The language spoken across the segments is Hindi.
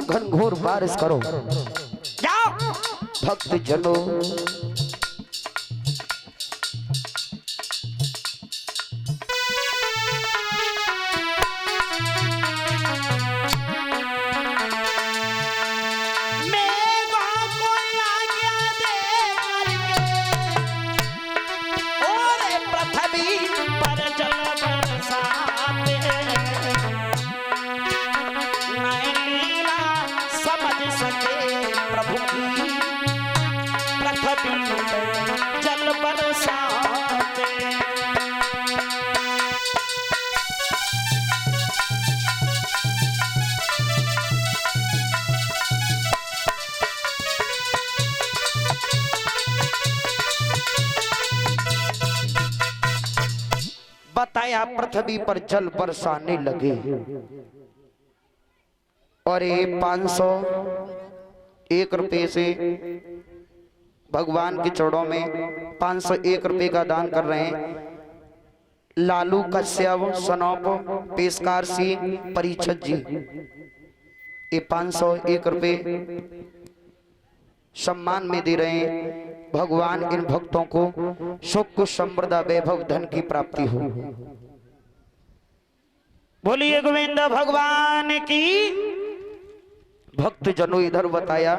घनघोर बारिश करो। जाओ भक्त जनों जल बरसाते। बताया पृथ्वी पर जल बरसाने लगे और ये 501 रुपये से भगवान के चरणों में 501 रुपये का दान कर रहे हैं। लालू कश्यप सनोप पेशकार सिंह परीक्षित जी ये 501 रुपये सम्मान में दे रहे हैं। भगवान इन भक्तों को सुख समृद्धि वैभव धन की प्राप्ति हो। बोलिए गोविंद भगवान की। भक्त जनों इधर बताया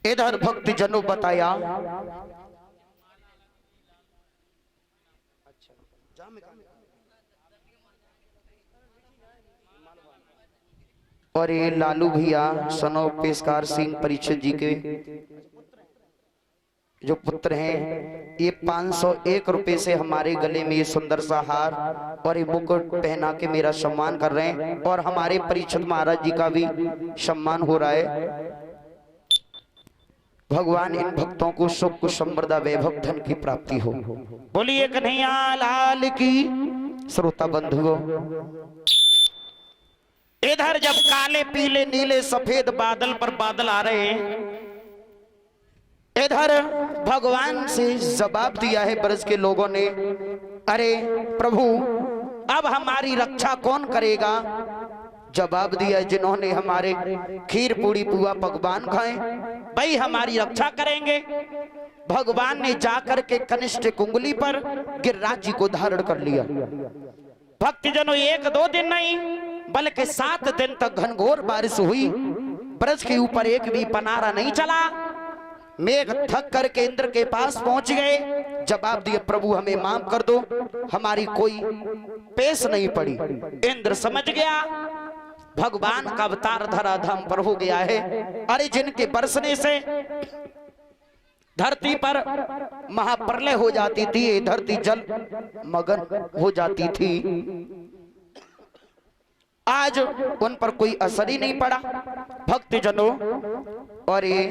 इधर भक्त जनों बताया और ये लालू भैया सनो पेशकार सिंह परीक्षित जी के जो पुत्र हैं ये 501 रुपए से हमारे गले में ये सुंदर सा हार और ये मुकुट पहना के मेरा सम्मान कर रहे हैं और हमारे परीक्षित महाराज जी का भी सम्मान हो रहा है। भगवान इन भक्तों को सुख समृद्धि वैभव धन की प्राप्ति हो। बोलिए कन्हैया लाल की। श्रोता बंधुओं इधर जब काले पीले नीले सफेद बादल पर बादल आ रहे हैं, इधर भगवान से जवाब दिया है ब्रज के लोगों ने, अरे प्रभु अब हमारी रक्षा कौन करेगा। जवाब दिया जिन्होंने हमारे खीर पूड़ी पुआ पकवान खाए भाई हमारी रक्षा करेंगे। भगवान ने जाकर के कनिष्ठ कुंगली पर गिरिराज जी को धारण कर लिया। भक्तजनों 1-2 दिन नहीं बल्कि 7 दिन तक घनघोर बारिश हुई। ब्रज के ऊपर एक भी पनारा नहीं चला। मेघ थक करके इंद्र के पास पहुंच गए। जवाब दिया प्रभु हमें माफ कर दो, हमारी कोई पेश नहीं पड़ी। इंद्र समझ गया भगवान का अवतार धराधाम पर हो गया है। अरे जिनके बरसने से धरती पर महाप्रलय हो जाती थी, धरती जल मगन हो जाती थी, आज उन पर कोई असर ही नहीं पड़ा। भक्तजनों और ये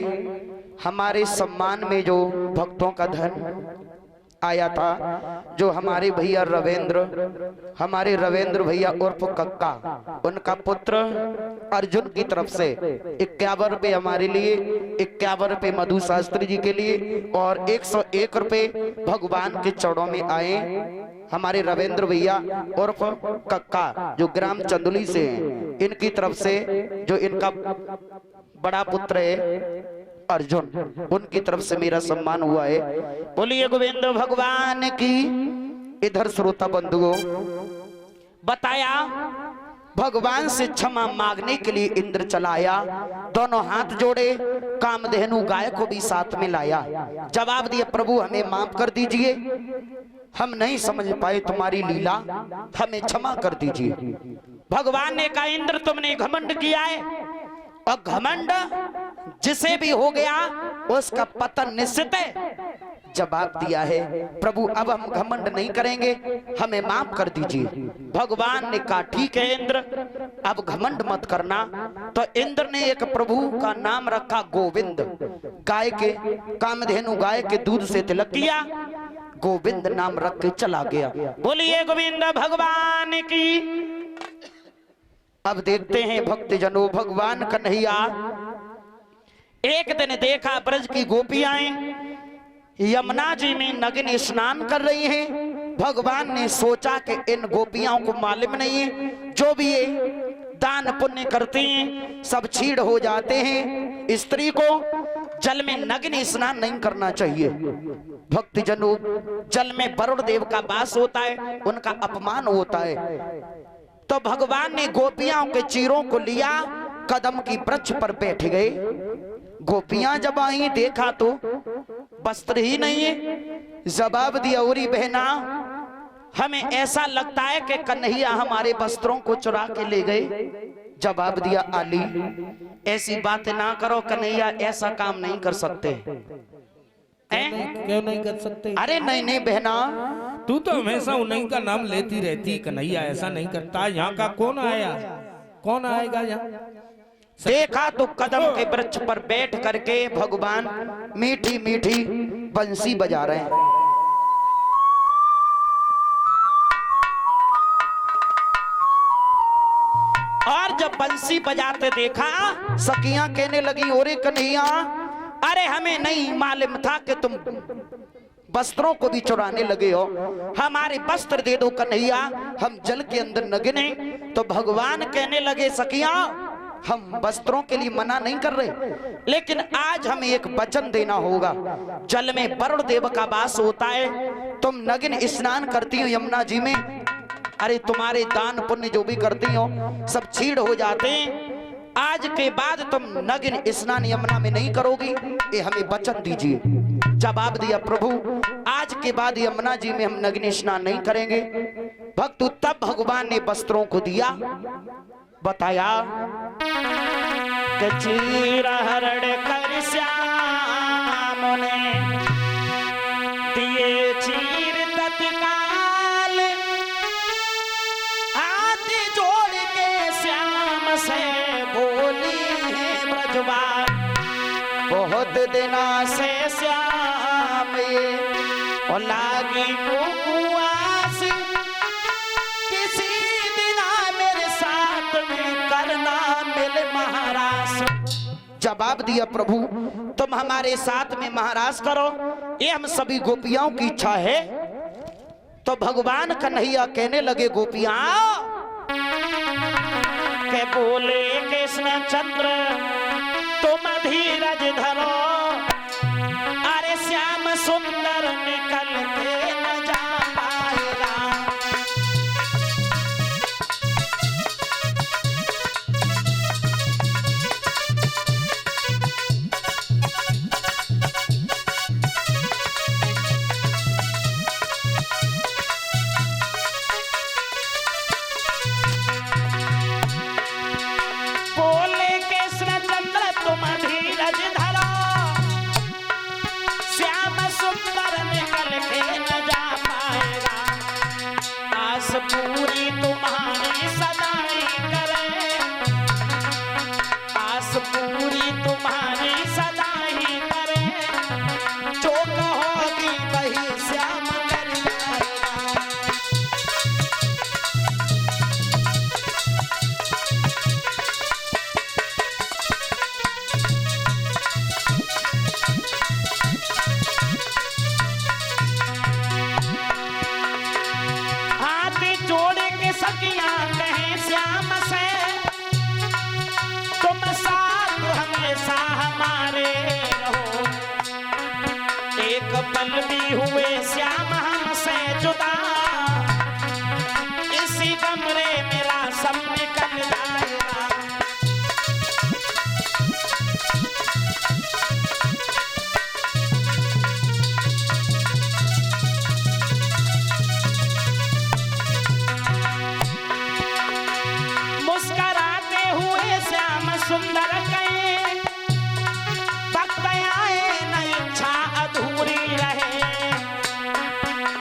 हमारे सम्मान में जो भक्तों का धन आया था, जो हमारे भैया हमारे रविंद्र भैया उर्फ कक्का, उनका पुत्र अर्जुन की तरफ से 51 रुपये हमारे लिए, 51 रुपये मधु शास्त्री जी के लिए और 101 रुपये भगवान के चरणों में आए। हमारे रविंद्र भैया उर्फ कक्का जो ग्राम चंदुली से हैं, इनकी तरफ से जो इनका बड़ा पुत्र है अर्जुन, उनकी तरफ से मेरा सम्मान हुआ है। बोलिए गोविंद भगवान की। इधर श्रोता बंधुओं बताया भगवान से क्षमा मांगने के लिए इंद्र चलाया, दोनों हाथ जोड़े, कामधेनु गाय को भी साथ में लाया। जवाब दिया प्रभु हमें माफ कर दीजिए, हम नहीं समझ पाए तुम्हारी लीला, हमें क्षमा कर दीजिए। भगवान ने कहा इंद्र तुमने घमंड किया है और घमंड जिसे भी हो गया उसका पतन निश्चित है। जवाब दिया है प्रभु अब हम घमंड नहीं करेंगे, हमें माफ कर दीजिए। भगवान ने कहा ठीक है इंद्र अब घमंड मत करना। तो इंद्र ने एक प्रभु का नाम रखा गोविंद, गाय के कामधेनु गाय के दूध से तिलक किया, गोविंद नाम रख के चला गया। बोलिए गोविंद भगवान की। अब देखते हैं भक्तजनों भगवान कन्हैया एक दिन देखा ब्रज की गोपियां यमुना जी में नग्न स्नान कर रही हैं। भगवान ने सोचा कि इन गोपियों को मालूम नहीं है, जो भी ये दान पुण्य करते हैं सब छीड़ हो जाते हैं। स्त्री को जल में नग्न स्नान नहीं करना चाहिए। भक्तजनों, जल में वरुण देव का वास होता है, उनका अपमान होता है। तो भगवान ने गोपियों के चीरों को लिया, कदम की वृक्ष पर बैठ गए। गोपियां जब आई देखा तो वस्त्र ही नहीं है। जवाब दिया, उरी बहना, हमें ऐसा लगता है कि कन्हैया हमारे वस्त्रों को चुरा के ले गए। जवाब दिया, आली ऐसी बातें ना करो, कन्हैया ऐसा काम नहीं कर सकते। क्यों नहीं कर सकते? अरे नहीं नहीं बहना, तू तो हमेशा उन्हीं का नाम लेती रहती। कन्हैया ऐसा नहीं करता। यहाँ का कौन आया, कौन आएगा यहाँ? देखा तो कदम के वृक्ष पर बैठ करके भगवान मीठी मीठी बंसी बजा रहे हैं। और जब बंसी बजाते देखा, सखियां कहने लगी, ओरे कन्हैया, अरे हमें नहीं मालूम था कि तुम वस्त्रों को भी चुराने लगे हो। हमारे वस्त्र दे दो कन्हैया, हम जल के अंदर नग्ने। तो भगवान कहने लगे, सखियां हम वस्त्रों के लिए मना नहीं कर रहे, लेकिन आज हमें एक वचन देना होगा। जल में वरुण देव का वास होता है, तुम नग्न स्नान करती हो यमुना जी में, अरे तुम्हारे दान पुण्य जो भी करती हो सब छीड़ हो जाते हैं। आज के बाद तुम नग्न स्नान यमुना में नहीं करोगी, ये हमें वचन दीजिए। जवाब दिया, प्रभु आज के बाद यमुना जी में हम नग्न स्नान नहीं करेंगे। भक्त तब भगवान ने वस्त्रों को दिया, बताया कि चीर हरण कर श्याम ने दिए चीर तत्काल, हाथ जोड़ के श्याम से बोली है ब्रजवान, बहुत दिना से श्याम ये और लागी उपवास, किसी दिना मेरे साथ में करना मिल महाराज। जवाब दिया, प्रभु तुम हमारे साथ में महाराज करो, ये हम सभी गोपियों की इच्छा है। तो भगवान कन्हैया कहने लगे, गोपियां के बोले कृष्ण चंद्र तुम धीरज धरो, अरे श्याम सुंदर निकल के न जा पाएगा। बोले कृष्ण चंद्र तुम धीरज धरो, श्याम सुंदर निकल के न जा पाएगा। आस पूरी तुम्हारी सदाई करे, आस पूरी तुम्हारी सदाई करे, जो कहोगी वही श्याम कर जाएगा। हाथ जोड़ के सखियां कहें श्याम से, तुम साथ हमेशा हमारे रहो, एक पल भी हुए श्याम हमसे जुदा, इसी कमरे मेरा सब निकल जाएगा। मुस्कुराते हुए श्याम सुंदर कहे, भक्त आए न इच्छा अधूरी रहे,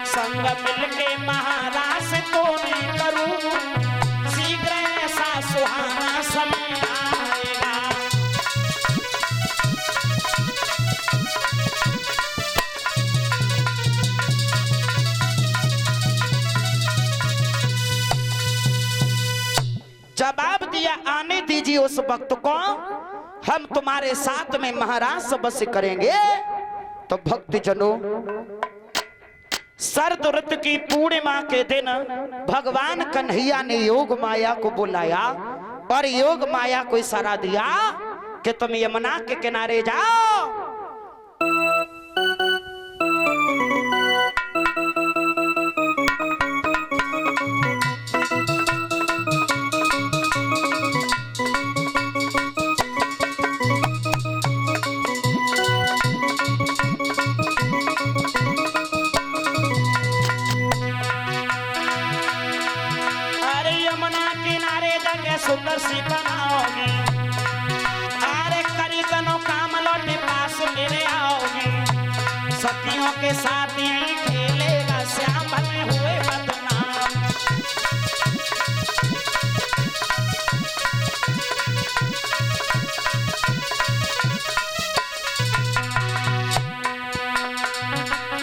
संग मिलके महाराज तो नहीं करूं, शीघ्र ऐसा सुहाना समय आएगा। जवाब दिया, आने दीजिए उस वक्त को, हम तुम्हारे साथ में महाराज बस करेंगे। तो भक्तजनों शरद ऋतु की पूर्णिमा के दिन भगवान कन्हैया ने योग माया को बुलाया और योग माया को इशारा दिया कि तुम यमुना के किनारे जाओ। सुंदर सी बनाओगी, अरे करी कनो काम लौटे पास मेरे आओगी, सखियों के साथ यही खेलेगा श्याम बने हुए बदनाम।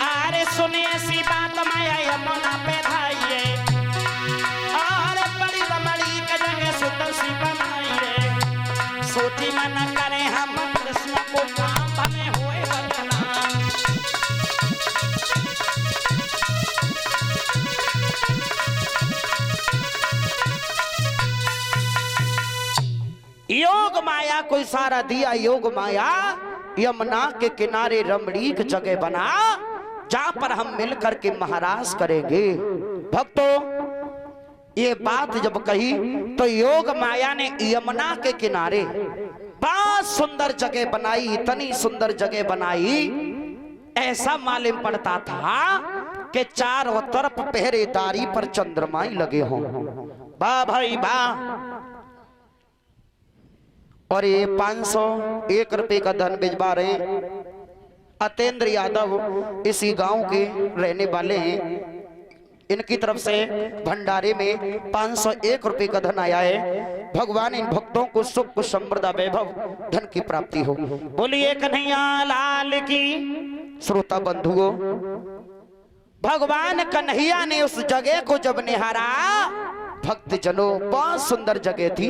अरे सुनिए ऐसी बात माया यमुना पे धाइए, सुंदर सी बनाइए, सोची मन करे हम कृष्ण को काम बने हुए बदनाम। योग माया को इशारा दिया, योग माया यमुना के किनारे रमणीक जगह बना जहां पर हम मिलकर के महाराज करेंगे। भक्तों ये बात जब कही तो योग माया ने यमुना के किनारे बहुत सुंदर जगह बनाई, इतनी सुंदर जगह बनाई, ऐसा मालूम पड़ता था कि चारों तरफ पहरेदारी पर चंद्रमा ही लगे हों। वाह भाई वाह। और ये 501 रुपए का धन भिजवा रहे अतेंद्र यादव, इसी गांव के रहने वाले हैं। इनकी तरफ से भंडारे में 501 रुपए का धन आया है। भगवान इन भक्तों को सुख समृद्धि वैभव धन की प्राप्ति हो। बोलिए कन्हैया लाल की। श्रोता बंधुओं, भगवान कन्हैया ने उस जगह को जब निहारा, भक्त जनों बहुत सुंदर जगह थी।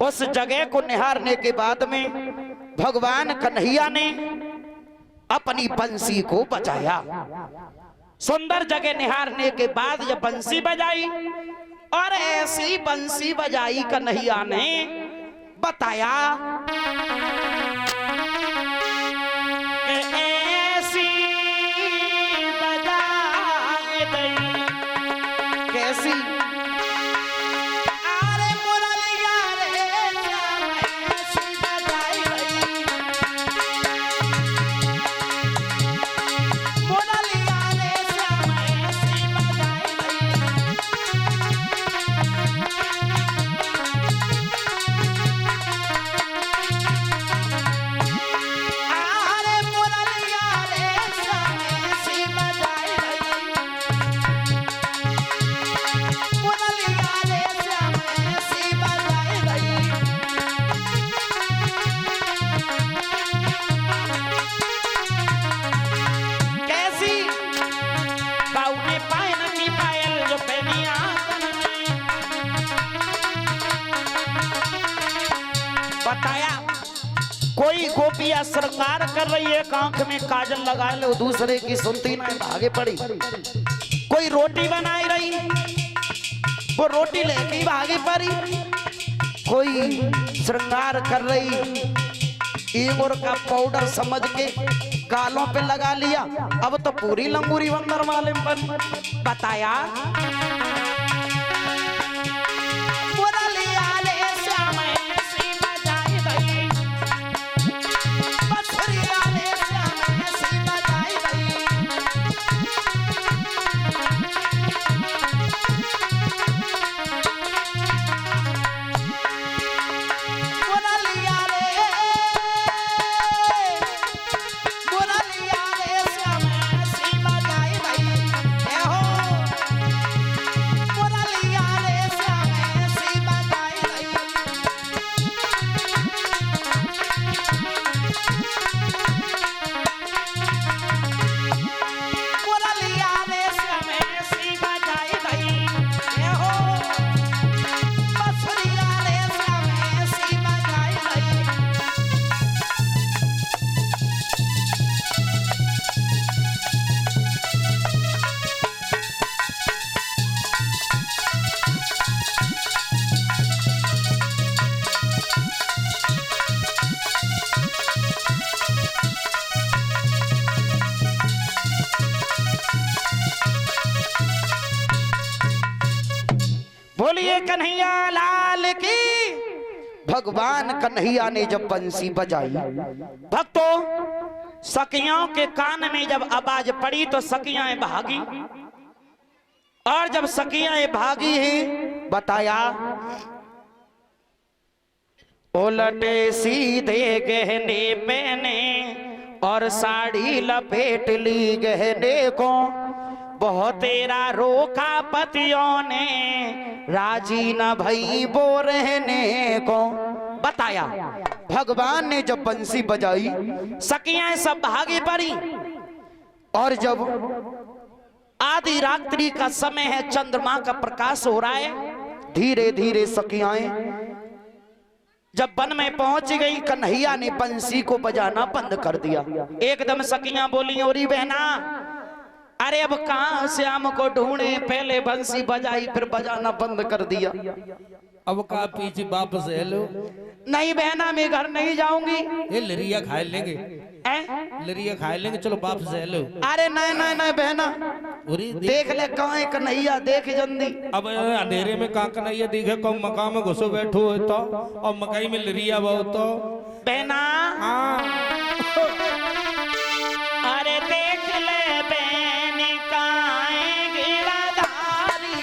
उस जगह को निहारने के बाद में भगवान कन्हैया ने अपनी बंसी को बजाया। सुंदर जगह निहारने के बाद जब बंसी बजाई, और ऐसी बंसी बजाई कन्हैया ने बताया कि ऐसी बजाई गई। कैसी? अरे मुरलिया रे ऐसी बजाई गई, मुरलिया बताया कोई गोपियां श्रृंगार कर रही है, आंख में काजल लगाए लो, दूसरे की सुनती ना भागे पड़ी। कोई रोटी बनाई रही, वो रोटी लेके भागे पड़ी। कोई श्रृंगार कर रही, ईंगुर का पाउडर समझ के गालों पे लगा लिया, अब तो पूरी लंगूरी बंदर वाले पर बताया। बोलिए कन्हैया लाल की। भगवान कन्हैया ने जब बंसी बजाई, भक्तों सखियों के कान में जब आवाज पड़ी तो सखियां भागी, और जब सखियां भागी हैं बताया उलटे सीधे गहने पहने और साड़ी लपेट ली गहने को, बहुत तेरा रोका पतियों ने राजी न भई वो रहने को। बताया भगवान ने जब बंसी बजाई, सखियां सब भागी पड़ी, और जब आधी रात्रि का समय है, चंद्रमा का प्रकाश हो रहा है, धीरे धीरे सखियाएं जब वन में पहुंच गई, कन्हैया ने बंसी को बजाना बंद कर दिया। एकदम सखियां बोली, ओरी बहना अरे अब कहां श्याम को ढूंढे, पहले बंसी बजाई फिर बजाना बंद कर दिया। अब का पीछे वापस हेलो। नहीं बहना मैं घर नहीं जाऊंगी। ये लरिया खा लेंगे, हैं? लरिया खा लेंगे, चलो वापस हेलो। अरे नहीं नहीं नहीं बहना, देख ले कहाँ है कन्हैया, देख जल्दी। अब अंधेरे में कहाँ कन्हैया दिखे, कौन मकान में घुसो बैठो हो तो, और मकई में लरिया बहु तो। बहना अरे देख ले बहन काहे गिरधारी,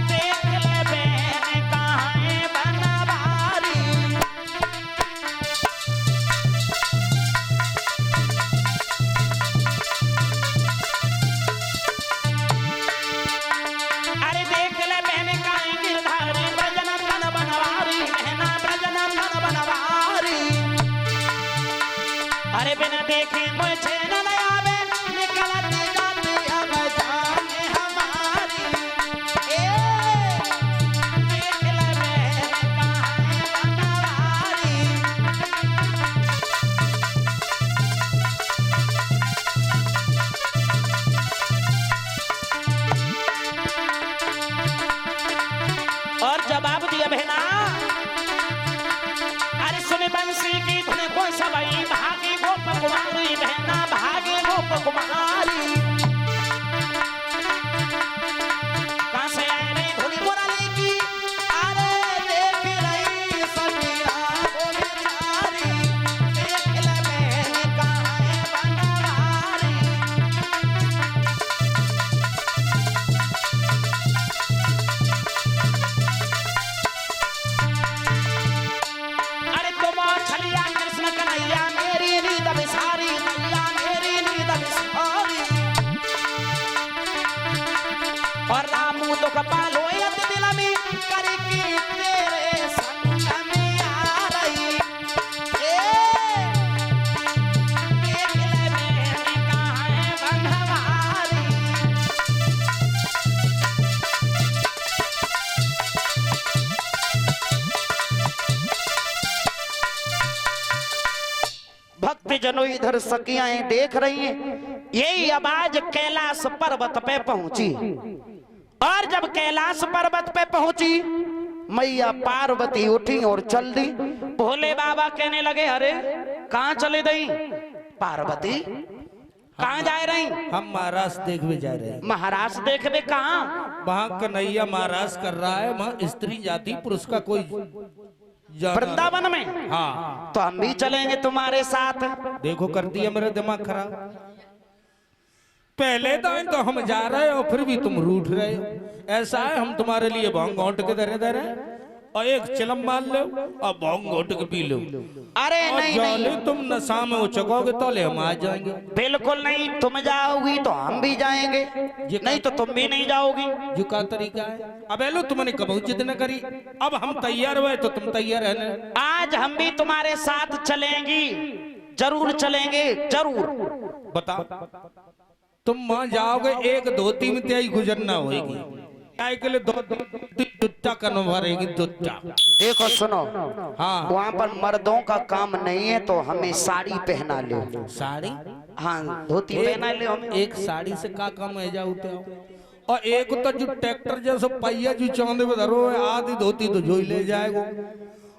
देख ले बहन काहे बनवारी। अरे देख ले बहन काहे गिरधारी, ब्रजनंदन बनवारी, बहना ब्रजनंदन बनवारी। अरे बिना देखे मुझे न आवे, निकलती जाती अब जान हमारी। देख ले बहन काहे बनवारी। और जवाब दिया बहना, अरे सुने बंसी की धुन को सबई, भागी गोप कुमारी बहना, भागे गोप कुमारी। कहां से आए रे धुनी मुरली की, अरे देख रही सखिया वो बेचारी, देख ले बहन काहे बनवारी। अरे तुम छलिया कृष्ण कन्हैया, मेरी नींद बिसारी, मैया मेरी नींद बिसारी। और रामू दुख पालो यत दिल में, करके तेरे संग में आ रही। देख ले बहन काहे बनवारी। भक्तजनों इधर सखियाएं देख रही हैं। यही आवाज कैलाश पर्वत पे पहुंची, और जब कैलाश पर्वत पे पहुंची, मैया पार्वती उठी और चल दी। भोले बाबा कहने लगे, अरे कहाँ चले गई पार्वती, कहाँ जा रही? हम महाराष्ट्र देखने जा रहे हैं। महाराज देखबे कहाँ? वहाँ कन्हैया महाराज कर रहा है, वहाँ स्त्री जाति पुरुष का कोई जाना- वृंदावन में। हाँ तो हम भी चलेंगे तुम्हारे साथ। देखो कर दिया मेरा दिमाग खराब। पहले तो हम जा रहे हो, फिर भी तुम रूठ रहे हो। ऐसा है हम तुम्हारे लिए भांग घोंट के दे रहे और एक चिलम मार लो और भांग घोंट के पी लो। अरे और नहीं जौले नहीं, तुम नशा में उचकोगे तो ले हम आ जाएंगे। बिल्कुल नहीं, तुम जाओगी तो हम भी जाएंगे, नहीं तो तुम भी नहीं जाओगी। जो का तरीका है, अब लो तुमने कबू जिद न करी, अब हम तैयार हुए तो तुम तैयार रहने। आज हम भी तुम्हारे साथ चलेंगी, जरूर चलेंगे जरूर। बताओ तुम वहां जाओगे, एक धोती में त्याई गुजरना होगी, काय के लिए दुट्टा करना भरेगी दुट्टा। देखो सुनो, हाँ वहाँ पर मर्दों का काम नहीं है, तो हमें साड़ी पहना ले। साड़ी, हाँ धोती पहना ले हमें। एक साड़ी से का काम है जाते हो, और एक तो जो ट्रैक्टर जैसे पहिया जो चांदे में धरो है, आधी धोती तो जो ही ले जाएगा।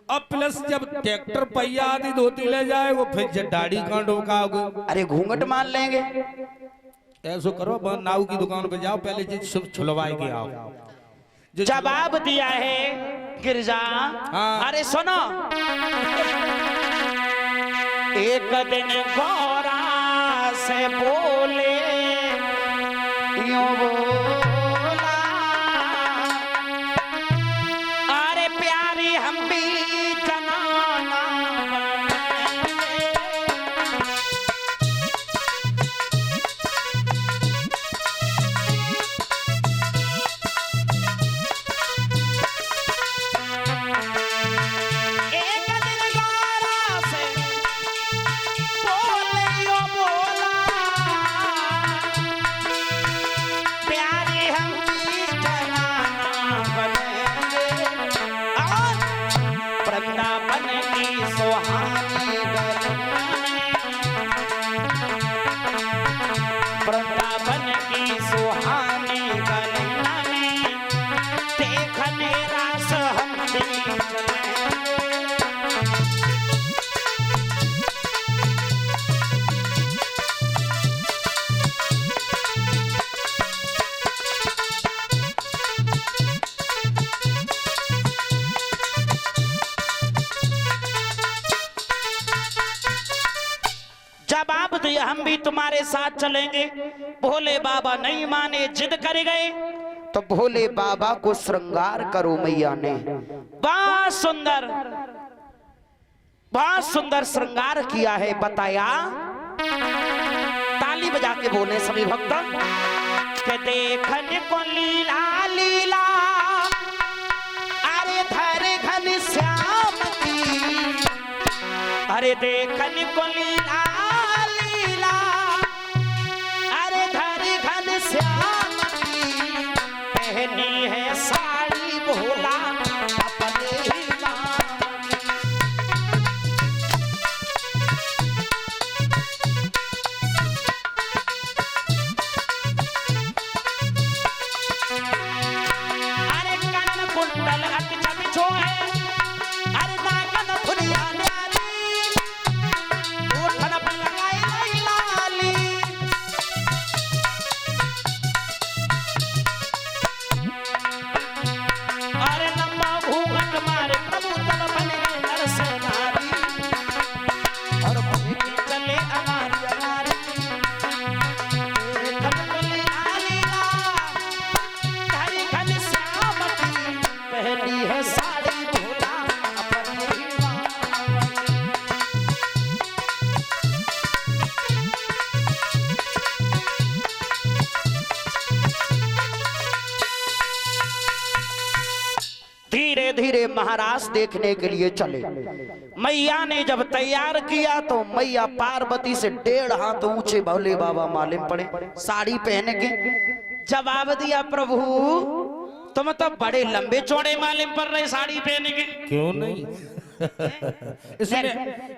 अब प्लस जब ट्रैक्टर पहिया आधी धोती ले जाएगा, फिर जब दाढ़ी कांडो का अरे घूंघट मान लेंगे। ऐसो करो नाऊ की दुकान पे जाओ, पहले चीज छुलवाए के आओ। जवाब दिया है गिरजा। हाँ। अरे सुनो, एक दिन गौरा से बोले यूं बोला, अरे प्यारी हम भी जनाना वृंदावन की सुहानी गलियां में देखने रास हम भी जवाब दिया हम भी तुम्हारे साथ चलेंगे। भोले बाबा नहीं माने, जिद कर गए। तो भोले बाबा को श्रृंगार करो मैया ने। बहुत सुंदर श्रृंगार किया है, बताया। ताली बजा के बोले सभी भक्त के देखने को लीला लीला, अरे धरे घन श्याम की, अरे देखने को लीला लीला, अरे धरे घन श्याम की, पहनी है साड़ी भोला अपने ही नाम की। अरे कन कुंडल अटचम जो है, अरे नागन फुलिया न्यारी, उठन पर लगाए लाली। अरे लंबा घूंघट मारे प्रभु तब बन गए नरसिंहारी, और भूमि के चले अनारी अनारी, तब बोले आलीला, धरी घन श्याम की, पहनी है साड़ी भोला अपने ही नाम की। धीरे धीरे महाराज देखने के लिए चले। मैया ने जब तैयार किया तो मैया पार्वती से 1.5 हाथ ऊंचे भोले बाबा मालूम पड़े साड़ी पहन के। जवाब दिया प्रभु तुम तो बड़े लंबे चौड़े मालूम पड़ रहे साड़ी पहने के। क्यों नहीं?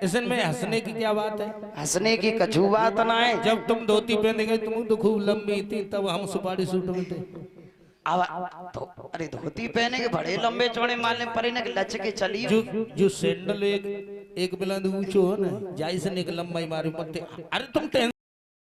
इसमें हंसने की क्या बात है? हंसने की कछु बात ना है। जब तुम धोती पहन गए तुम तो खूब लंबी थी, तब हम सुपारी सूट में थे। तो अरे धोती पहने के बड़े लंबे चौड़े मालूम पड़े ना कि लचके चली। जो सैंडल एक बुलंद ऊंचो हो ना, जाई से निक लंबाई मारी मत। अरे तुम